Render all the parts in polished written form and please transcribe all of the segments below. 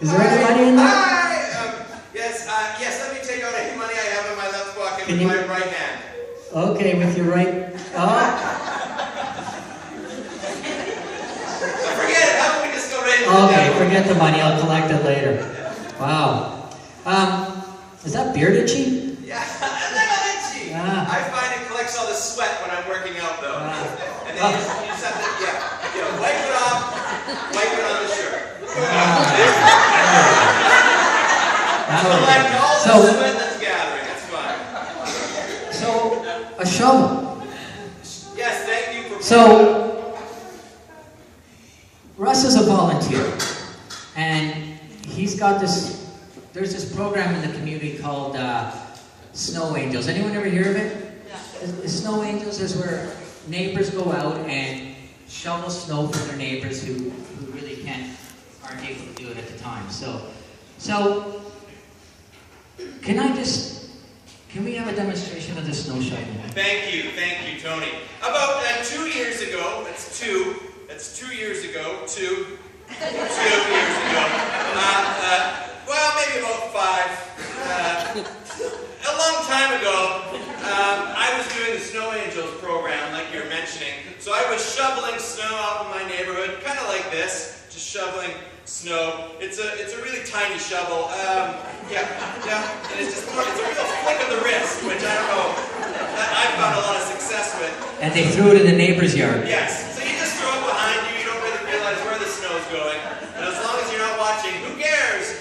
Is there any money in there? Yes, let me take out any money I have in my left pocket with my right hand. Okay, with your right... Oh. Forget it, how about we just go right into the Okay, demo? forget the money, I'll collect it later. Wow. Is that beard itchy? Yeah, a little itchy. Ah. I find it collects all the sweat when I'm working out though. And then you just have to, wipe it off, wipe it on the shirt. Collect all the sweat that's gathering, that's fine. So, a shovel. Yes, thank you for... So, Russ is a volunteer, and he's got this, there's this program in the community called Snow Angels. Anyone ever hear of it? Yeah. Snow Angels is where neighbors go out and shovel snow for their neighbors who really aren't able to do it at the time. So can we have a demonstration of the snow shoveling? Thank you, Tony. About 2 years ago, that's 2 years ago, 2 years ago, well, maybe about 5, a long time ago, I was doing the Snow Angels program, like you're mentioning. So I was shoveling snow out in my neighborhood, kind of like this, just shoveling snow. It's a really tiny shovel. And it's a real flick of the wrist, which I don't know, I found a lot of success with. And they threw it in the neighbor's yard. Yes. So you just throw it behind you. You don't really realize where the snow's going. And as long as you're not watching, who cares?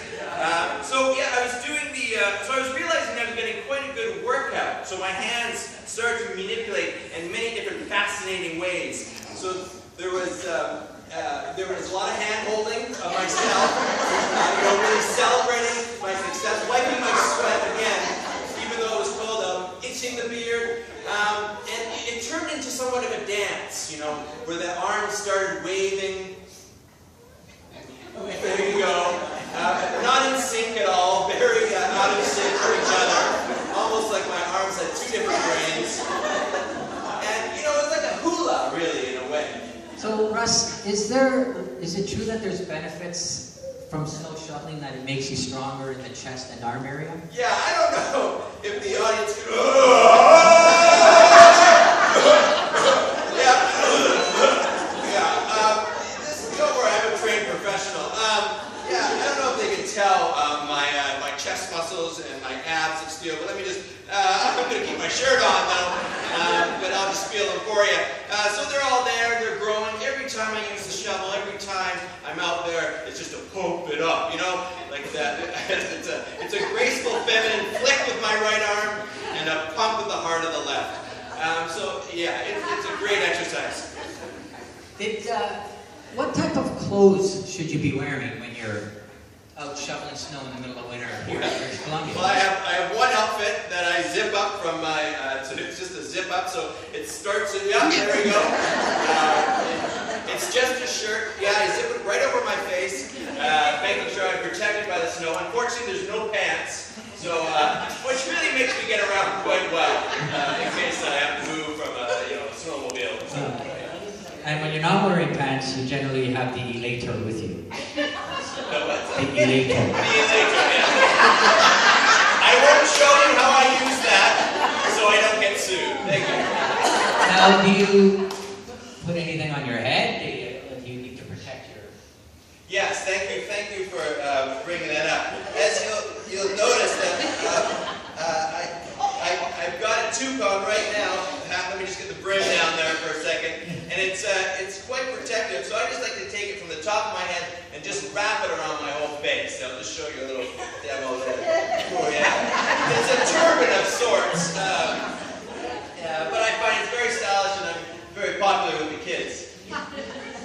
I was realizing I was getting quite a good workout. So my hands started to manipulate in many different fascinating ways. So there was a lot of hand holding of myself, really celebrating my success, wiping my sweat again, even though it was cold out, itching the beard, and it turned into somewhat of a dance, where the arms started waving. There you go. Not in sync at all, very out of sync for each other, almost like my arms had 2 different brains. And it was like a hula, really, in a way. So, Russ, is it true that there's benefits from snow shoveling, that it makes you stronger in the chest and arm area? Yeah, I don't know if the audience could... This is where I'm a trained professional. I don't know if they can tell my chest muscles and my abs of steel, but let me just... I'm going to keep my shirt on, though, but I'll just feel them for you. So they're all there, they're growing. Every time I use the shovel, every time I'm out there, it's just to pump it up, like that. It's a graceful, feminine flick with my right arm and a pump with the heart of the left. It's a great exercise. What type of clothes should you be wearing when you're out shoveling snow in the middle of winter here in British Columbia? Well, I have one outfit that I zip up from my, so it's just a zip up, so it starts, there we go. It's just a shirt, I zip it right over my face, making sure I'm protected by the snow. Unfortunately, there's no pants, so, which really makes me get around quite well, in case I have to move from a snowmobile or something. And when you're not wearing pants, you generally have the elator with you. The elator. I won't show you how I use that, so I don't get sued. Thank you. Now, do you put anything on your head? Do you need to protect your... Yes, thank you for bringing that up. As you'll notice that I've got a toque on right now. Let me just get the brim down there for a second. And it's quite protective, so I just like to take it from the top of my head and just wrap it around my whole face. So I'll just show you a little demo there. Oh, yeah. It's a turban of sorts. But I find it's very stylish and I'm very popular with the kids.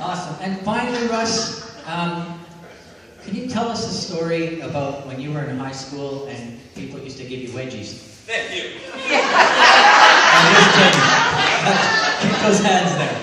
Awesome. And finally, Russ, can you tell us a story about when you were in high school and people used to give you wedgies? Thank you. I'm just kidding. Keep those hands there.